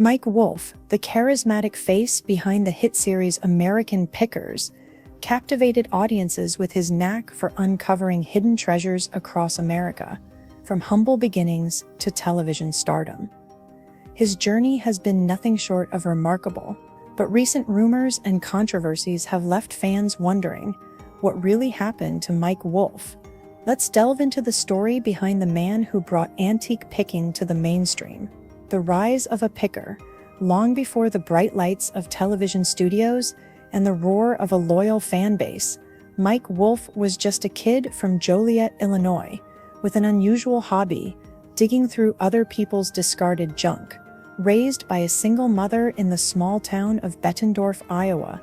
Mike Wolfe, the charismatic face behind the hit series American Pickers, captivated audiences with his knack for uncovering hidden treasures across America, from humble beginnings to television stardom. His journey has been nothing short of remarkable, but recent rumors and controversies have left fans wondering what really happened to Mike Wolfe. Let's delve into the story behind the man who brought antique picking to the mainstream. The rise of a picker, long before the bright lights of television studios and the roar of a loyal fan base, Mike Wolfe was just a kid from Joliet, Illinois, with an unusual hobby, digging through other people's discarded junk. Raised by a single mother in the small town of Bettendorf, Iowa,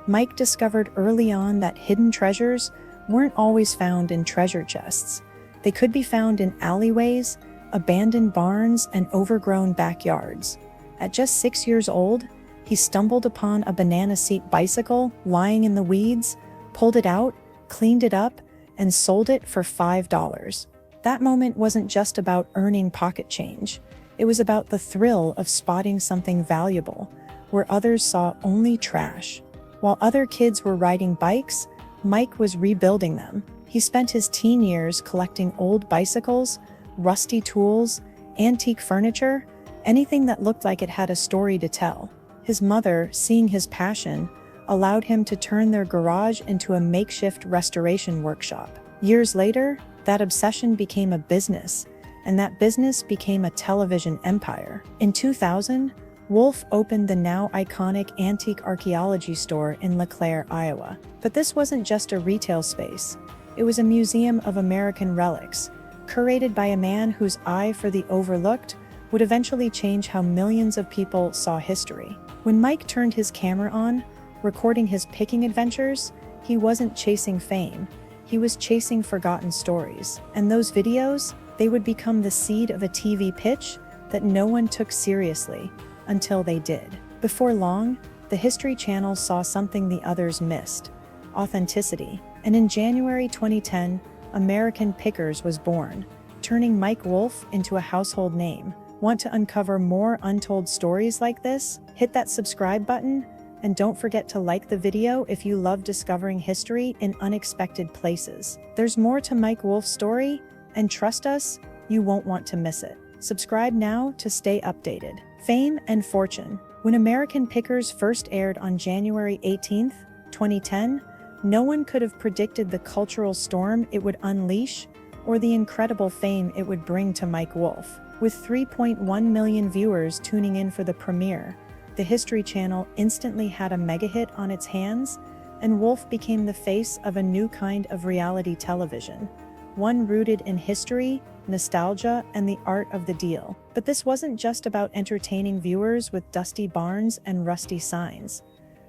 Mike discovered early on that hidden treasures weren't always found in treasure chests. They could be found in alleyways, abandoned barns, and overgrown backyards. At just 6 years old, he stumbled upon a banana seat bicycle lying in the weeds, pulled it out, cleaned it up, and sold it for $5. That moment wasn't just about earning pocket change. It was about the thrill of spotting something valuable, where others saw only trash. While other kids were riding bikes, Mike was rebuilding them. He spent his teen years collecting old bicycles, rusty tools, antique furniture, anything that looked like it had a story to tell. His mother, seeing his passion, allowed him to turn their garage into a makeshift restoration workshop. Years later, that obsession became a business, and that business became a television empire. In 2000, Wolfe opened the now iconic antique archaeology store in LeClaire, Iowa. But this wasn't just a retail space. It was a museum of American relics, curated by a man whose eye for the overlooked would eventually change how millions of people saw history. When Mike turned his camera on, recording his picking adventures, he wasn't chasing fame. He was chasing forgotten stories. And those videos, they would become the seed of a TV pitch that no one took seriously until they did. Before long, the History Channel saw something the others missed: authenticity. And in January 2010, American Pickers was born, turning Mike Wolfe into a household name. Want to uncover more untold stories like this? Hit that subscribe button, and don't forget to like the video if you love discovering history in unexpected places. There's more to Mike Wolfe's story, and trust us, you won't want to miss it. Subscribe now to stay updated. Fame and fortune. When American Pickers first aired on January 18, 2010, no one could have predicted the cultural storm it would unleash or the incredible fame it would bring to Mike Wolfe. With 3.1 million viewers tuning in for the premiere, the History Channel instantly had a mega hit on its hands, and Wolfe became the face of a new kind of reality television, one rooted in history, nostalgia, and the art of the deal. But this wasn't just about entertaining viewers with dusty barns and rusty signs.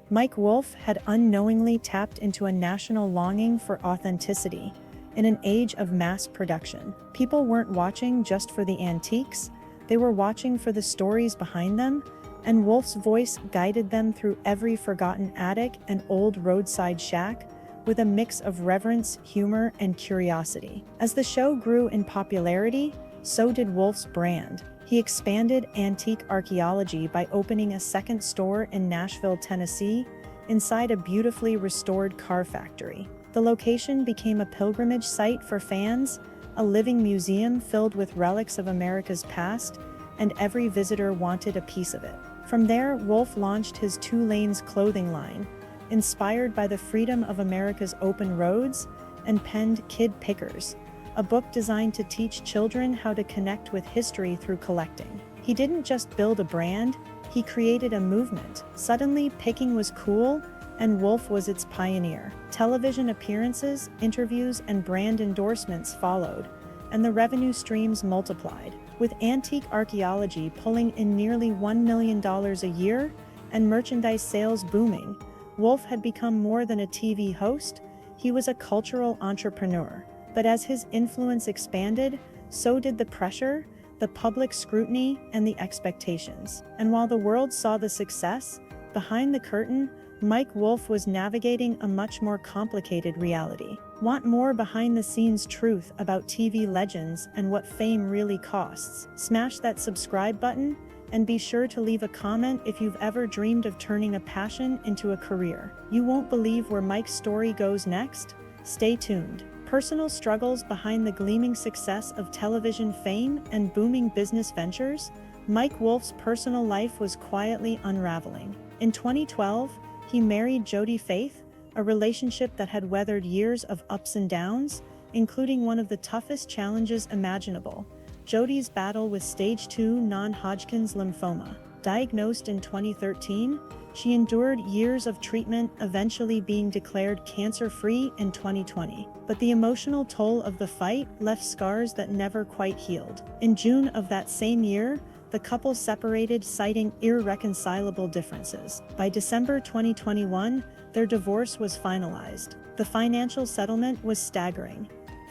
Mike Wolfe had unknowingly tapped into a national longing for authenticity. In an age of mass production, people weren't watching just for the antiques, they were watching for the stories behind them, and Wolfe's voice guided them through every forgotten attic and old roadside shack, with a mix of reverence, humor, and curiosity. As the show grew in popularity, so did Wolfe's brand. He expanded antique archaeology by opening a second store in Nashville, Tennessee, inside a beautifully restored car factory. The location became a pilgrimage site for fans, a living museum filled with relics of America's past, and every visitor wanted a piece of it. From there, Wolfe launched his Two Lanes clothing line, inspired by the freedom of America's open roads, and penned Kid Pickers, a book designed to teach children how to connect with history through collecting. He didn't just build a brand, he created a movement. Suddenly, picking was cool, and Wolfe was its pioneer. Television appearances, interviews, and brand endorsements followed, and the revenue streams multiplied. With antique archaeology pulling in nearly $1 million a year and merchandise sales booming, Wolfe had become more than a TV host, he was a cultural entrepreneur. But as his influence expanded, so did the pressure, the public scrutiny, and the expectations. And while the world saw the success, behind the curtain, Mike Wolfe was navigating a much more complicated reality. Want more behind-the-scenes truth about TV legends and what fame really costs? Smash that subscribe button And be sure to leave a comment if you've ever dreamed of turning a passion into a career. You won't believe where Mike's story goes next. Stay tuned. Personal struggles behind the gleaming success of television fame and booming business ventures. Mike Wolfe's personal life was quietly unraveling. In 2012, he married Jodie Faith, a relationship that had weathered years of ups and downs, including one of the toughest challenges imaginable: Jodie's battle with stage 2 non-Hodgkin's lymphoma. Diagnosed in 2013, she endured years of treatment, eventually being declared cancer-free in 2020. But the emotional toll of the fight left scars that never quite healed. In June of that same year, the couple separated, citing irreconcilable differences. By December 2021, their divorce was finalized. The financial settlement was staggering: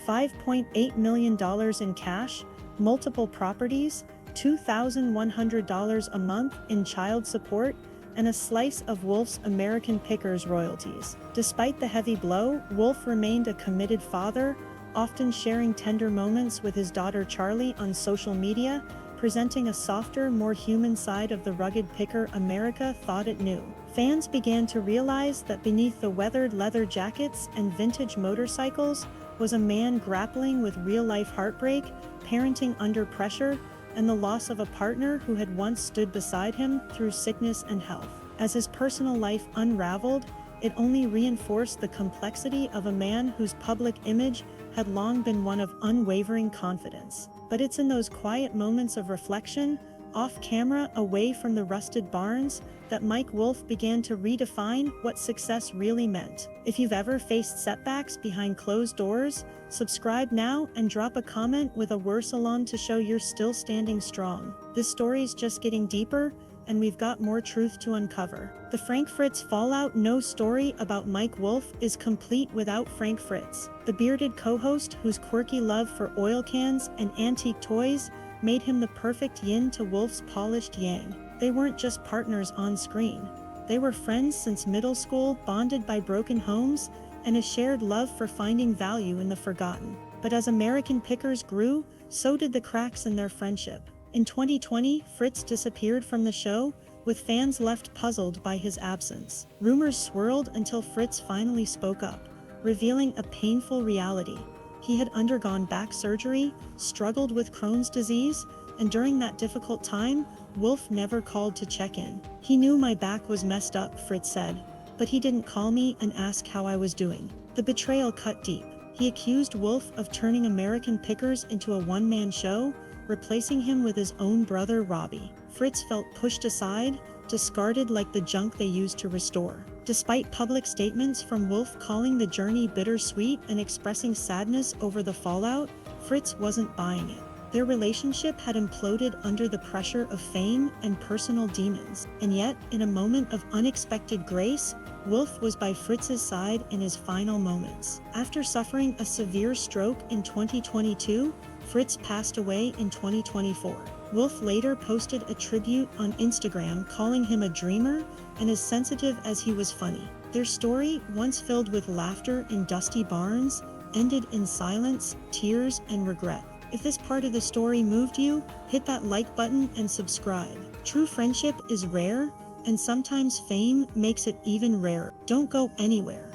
$5.8 million in cash, multiple properties, $2,100 a month in child support, and a slice of Wolfe's American Pickers royalties. Despite the heavy blow, Wolfe remained a committed father, often sharing tender moments with his daughter Charlie on social media, presenting a softer, more human side of the rugged picker America thought it knew. Fans began to realize that beneath the weathered leather jackets and vintage motorcycles was a man grappling with real-life heartbreak, parenting under pressure, and the loss of a partner who had once stood beside him through sickness and health. As his personal life unraveled, it only reinforced the complexity of a man whose public image had long been one of unwavering confidence. But it's in those quiet moments of reflection, off camera, away from the rusted barns, that Mike Wolfe began to redefine what success really meant. If you've ever faced setbacks behind closed doors, subscribe now and drop a comment with a word salon to show you're still standing strong. This story's just getting deeper, and we've got more truth to uncover. The Frank Fritz fallout. No story about Mike Wolfe is complete without Frank Fritz, the bearded co-host whose quirky love for oil cans and antique toys made him the perfect yin to Wolfe's polished yang. They weren't just partners on screen. They were friends since middle school, bonded by broken homes and a shared love for finding value in the forgotten. But as American Pickers grew, so did the cracks in their friendship. In 2020, Fritz disappeared from the show, with fans left puzzled by his absence. Rumors swirled until Fritz finally spoke up, revealing a painful reality. He had undergone back surgery, struggled with Crohn's disease, and during that difficult time, Wolfe never called to check in. "He knew my back was messed up," Fritz said, "but he didn't call me and ask how I was doing." The betrayal cut deep. He accused Wolfe of turning American Pickers into a one-man show, replacing him with his own brother Robbie. Fritz felt pushed aside, discarded like the junk they used to restore. Despite public statements from Wolfe calling the journey bittersweet and expressing sadness over the fallout, Fritz wasn't buying it. Their relationship had imploded under the pressure of fame and personal demons. And yet, in a moment of unexpected grace, Wolfe was by Fritz's side in his final moments. After suffering a severe stroke in 2022, Fritz passed away in 2024. Wolfe later posted a tribute on Instagram calling him a dreamer and as sensitive as he was funny. Their story, once filled with laughter in dusty barns, ended in silence, tears, and regret. If this part of the story moved you, hit that like button and subscribe. True friendship is rare, and sometimes fame makes it even rarer. Don't go anywhere.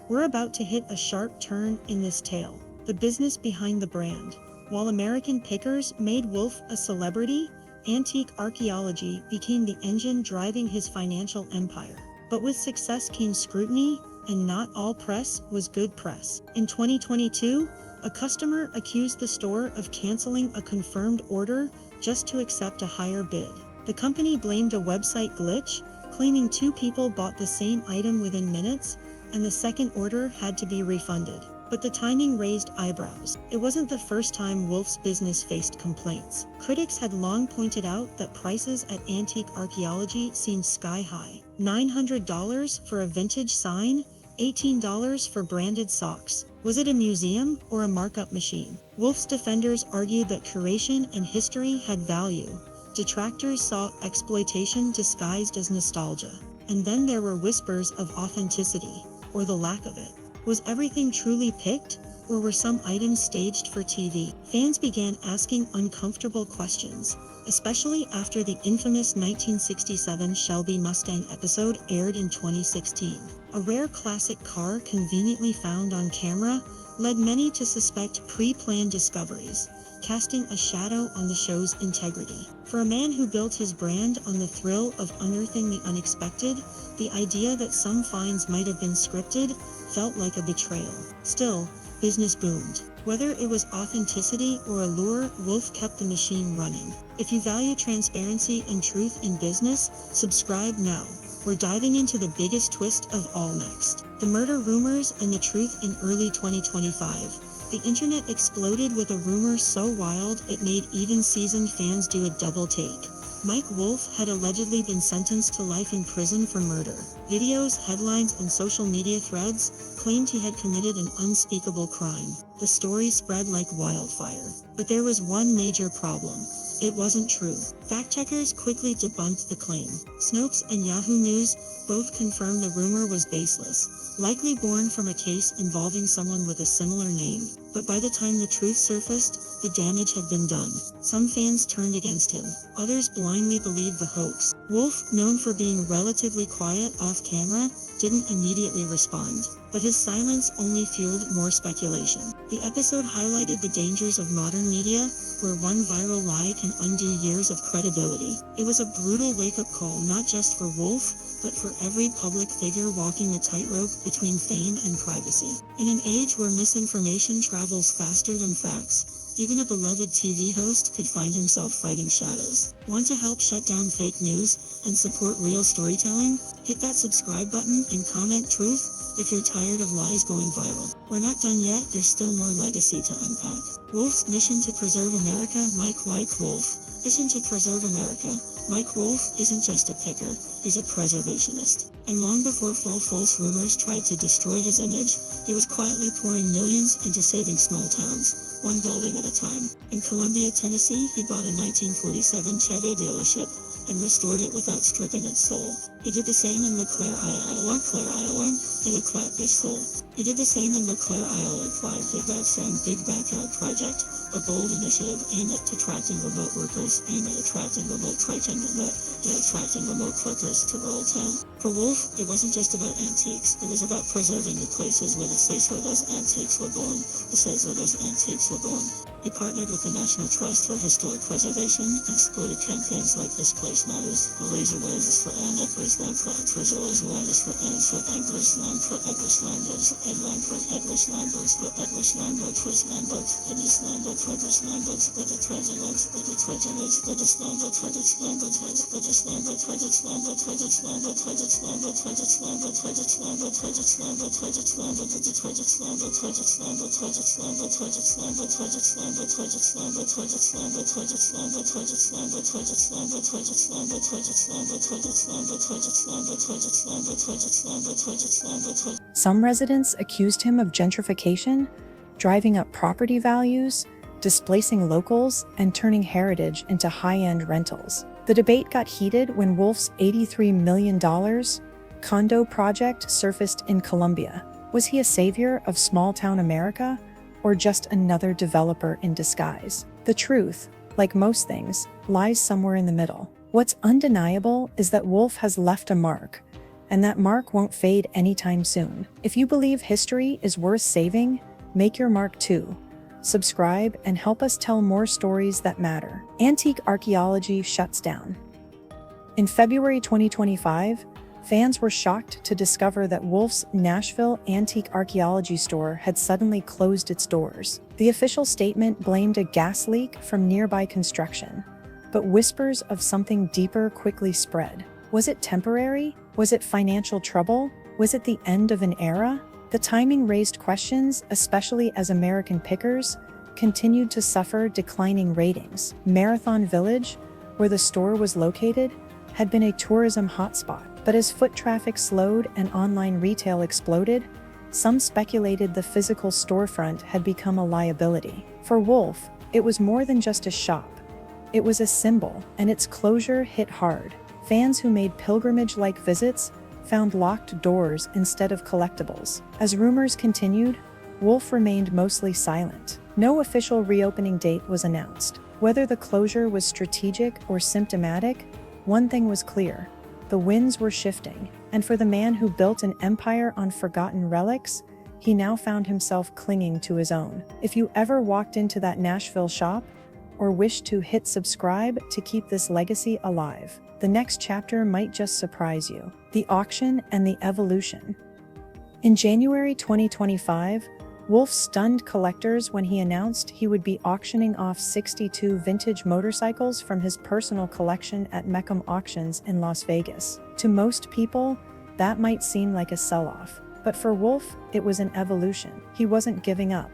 We're about to hit a sharp turn in this tale. The business behind the brand. While American Pickers made Wolfe a celebrity, antique archaeology became the engine driving his financial empire. But with success came scrutiny, and not all press was good press. In 2022, a customer accused the store of canceling a confirmed order just to accept a higher bid. The company blamed a website glitch, claiming 2 people bought the same item within minutes, and the second order had to be refunded. But the timing raised eyebrows. It wasn't the first time Wolfe's business faced complaints. Critics had long pointed out that prices at antique archaeology seemed sky-high. $900 for a vintage sign, $18 for branded socks. Was it a museum or a markup machine? Wolfe's defenders argued that curation and history had value. Detractors saw exploitation disguised as nostalgia. And then there were whispers of authenticity, or the lack of it. Was everything truly picked, or were some items staged for TV? Fans began asking uncomfortable questions. especially after the infamous 1967 Shelby Mustang episode aired in 2016. A rare classic car conveniently found on camera led many to suspect pre-planned discoveries, casting a shadow on the show's integrity. For a man who built his brand on the thrill of unearthing the unexpected, the idea that some finds might have been scripted felt like a betrayal. Still, business boomed. Whether it was authenticity or allure, Wolfe kept the machine running. If you value transparency and truth in business, subscribe now. We're diving into the biggest twist of all next. The murder rumors and the truth in early 2025. The internet exploded with a rumor so wild it made even seasoned fans do a double take. Mike Wolfe had allegedly been sentenced to life in prison for murder. Videos, headlines, and social media threads claimed he had committed an unspeakable crime. The story spread like wildfire. But there was one major problem. It wasn't true. Fact-checkers quickly debunked the claim. Snopes and Yahoo News both confirmed the rumor was baseless, likely born from a case involving someone with a similar name. But by the time the truth surfaced, the damage had been done. Some fans turned against him. Others blindly believed the hoax. Wolfe, known for being relatively quiet off camera, didn't immediately respond. But his silence only fueled more speculation. The episode highlighted the dangers of modern media, where one viral lie can undo years of credibility. It was a brutal wake-up call not just for Wolfe, but for every public figure walking the tightrope between fame and privacy. In an age where misinformation travels faster than facts, even a beloved TV host could find himself fighting shadows. Want to help shut down fake news and support real storytelling? Hit that subscribe button and comment truth if you're tired of lies going viral. We're not done yet, there's still more legacy to unpack. Wolfe's mission to preserve America. Mike Wolfe. Mission to preserve America. Mike Wolfe isn't just a picker, he's a preservationist. And long before false rumors tried to destroy his image, he was quietly pouring millions into saving small towns, one building at a time. In Columbia, Tennessee, he bought a 1947 Chevy dealership and restored it without stripping its soul. He did the same in LeClaire, Iowa. He did the same in LeClaire, Iowa. Big Backyard Project, a bold initiative aimed at attracting remote workers, attracting remote workers to rural town. For Wolfe, it wasn't just about antiques. It was about preserving the places where those antiques were born. He partnered with the National Trust for Historic Preservation and supported campaigns like This Place Matters, to raise awareness for anglers land, for anglers land, for anglers landlords, for English landlords, for English landlords, for English landlords, for English landlords, for the treasures, for the treasures, for the landlords, for the landlords, for the landlords, for the landlords, for the landlords, for the landlords, for the landlords, for the landlords, for the landlords, for the landlords, for the treasures, landlords, for the landlords, for the landlords, for the landlords, for the landlords, Some residents accused him of gentrification, driving up property values, displacing locals, and turning heritage into high-end rentals. The debate got heated when Wolfe's $83 million condo project surfaced in Columbia. Was he a savior of small-town America, or just another developer in disguise? The truth, like most things, lies somewhere in the middle. What's undeniable is that Wolfe has left a mark, and that mark won't fade anytime soon. If you believe history is worth saving, make your mark too. Subscribe and help us tell more stories that matter. Antique archaeology shuts down. In February 2025, fans were shocked to discover that Wolfe's Nashville antique archaeology store had suddenly closed its doors. The official statement blamed a gas leak from nearby construction, but whispers of something deeper quickly spread. Was it temporary? Was it financial trouble? Was it the end of an era? The timing raised questions, especially as American pickers continued to suffer declining ratings. Marathon Village, where the store was located, had been a tourism hotspot. But as foot traffic slowed and online retail exploded, some speculated the physical storefront had become a liability. For Wolfe, it was more than just a shop. It was a symbol, and its closure hit hard. Fans who made pilgrimage-like visits found locked doors instead of collectibles. As rumors continued, Wolfe remained mostly silent. No official reopening date was announced, Whether the closure was strategic or symptomatic, one thing was clear: the winds were shifting, and for the man who built an empire on forgotten relics, he now found himself clinging to his own. If you ever walked into that Nashville shop, or wished to hit subscribe to keep this legacy alive, the next chapter might just surprise you. The auction and the evolution. In January 2025, Wolfe stunned collectors when he announced he would be auctioning off 62 vintage motorcycles from his personal collection at Mecum Auctions in Las Vegas. To most people, that might seem like a sell-off, but for Wolfe, it was an evolution. He wasn't giving up.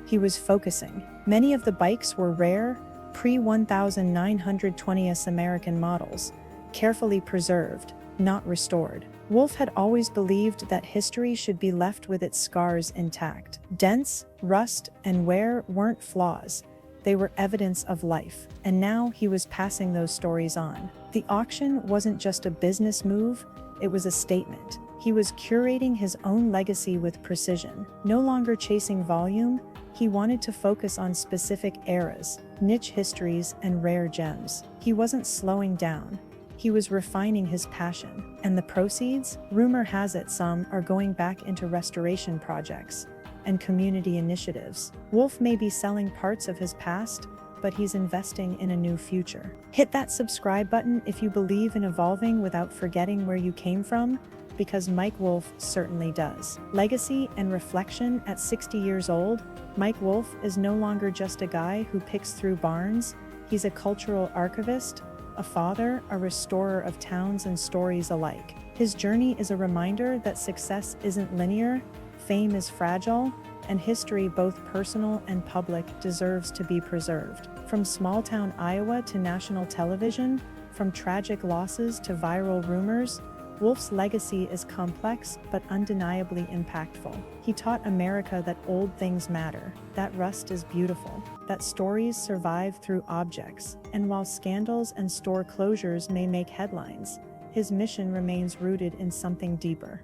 He was focusing. Many of the bikes were rare, pre-1920s American models, carefully preserved, not restored. Wolfe had always believed that history should be left with its scars intact. Dents, rust, and wear weren't flaws. They were evidence of life, and now he was passing those stories on. The auction wasn't just a business move, it was a statement. He was curating his own legacy with precision. No longer chasing volume, he wanted to focus on specific eras, niche histories, and rare gems. He wasn't slowing down. He was refining his passion. And the proceeds? Rumor has it some are going back into restoration projects and community initiatives. Wolfe may be selling parts of his past, but he's investing in a new future. Hit that subscribe button if you believe in evolving without forgetting where you came from, because Mike Wolfe certainly does. Legacy and reflection. At 60 years old, Mike Wolfe is no longer just a guy who picks through barns. He's a cultural archivist, a father, a restorer of towns and stories alike. His journey is a reminder that success isn't linear, fame is fragile, and history, both personal and public, deserves to be preserved. From small-town Iowa to national television, from tragic losses to viral rumors, Wolfe's legacy is complex but undeniably impactful. He taught America that old things matter, that rust is beautiful, that stories survive through objects, and while scandals and store closures may make headlines, his mission remains rooted in something deeper: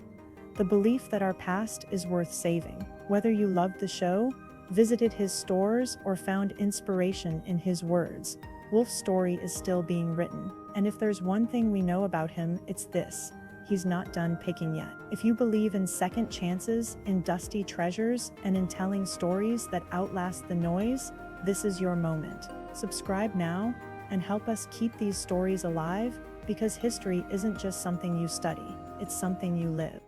the belief that our past is worth saving. Whether you loved the show, visited his stores, or found inspiration in his words, Wolfe's story is still being written. And if there's one thing we know about him, it's this: he's not done picking yet. If you believe in second chances, in dusty treasures, and in telling stories that outlast the noise, this is your moment. Subscribe now and help us keep these stories alive, because history isn't just something you study, it's something you live.